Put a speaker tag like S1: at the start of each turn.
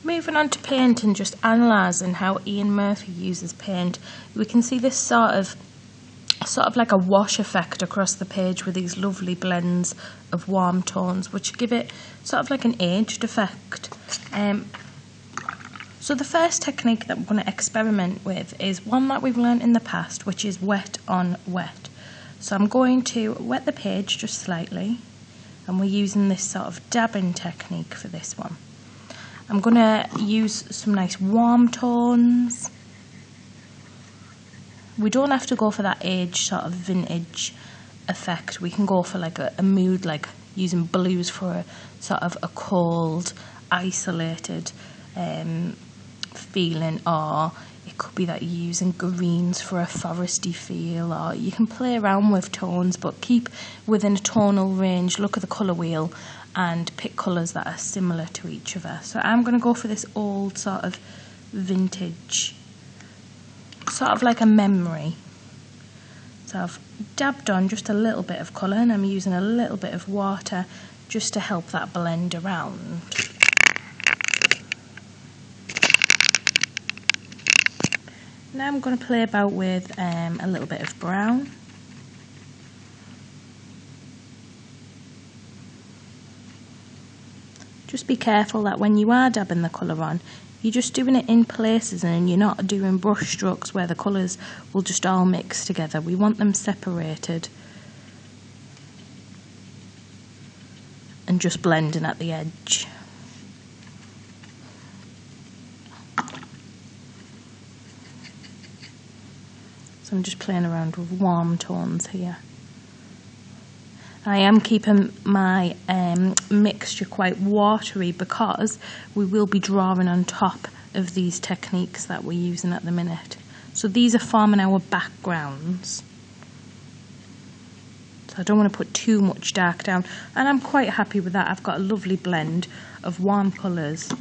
S1: Moving on to paint and just analysing how Ian Murphy uses paint, we can see this sort of like a wash effect across the page with these lovely blends of warm tones which give it sort of like an aged effect. So the first technique that we're going to experiment with is one that we've learned in the past, which is wet on wet. So I'm going to wet the page just slightly, and we're using this sort of dabbing technique for this one. I'm going to use some nice warm tones. We don't have to go for that age sort of vintage effect. We can go for like a mood, like using blues for a sort of a cold, isolated feeling, or it could be that you're using greens for a foresty feel, or you can play around with tones but keep within a tonal range. Look at the colour wheel and pick colours that are similar to each other. So I'm going to go for this old sort of vintage, sort of like a memory. So I've dabbed on just a little bit of colour, and I'm using a little bit of water just to help that blend around. Now I'm going to play about with a little bit of brown. Just be careful that when you are dabbing the colour on, you're just doing it in places and you're not doing brush strokes where the colours will just all mix together. We want them separated and just blending at the edge. So I'm just playing around with warm tones here. I am keeping my mixture quite watery because we will be drawing on top of these techniques that we're using at the minute. So these are forming our backgrounds. So I don't want to put too much dark down, and I'm quite happy with that. I've got a lovely blend of warm colours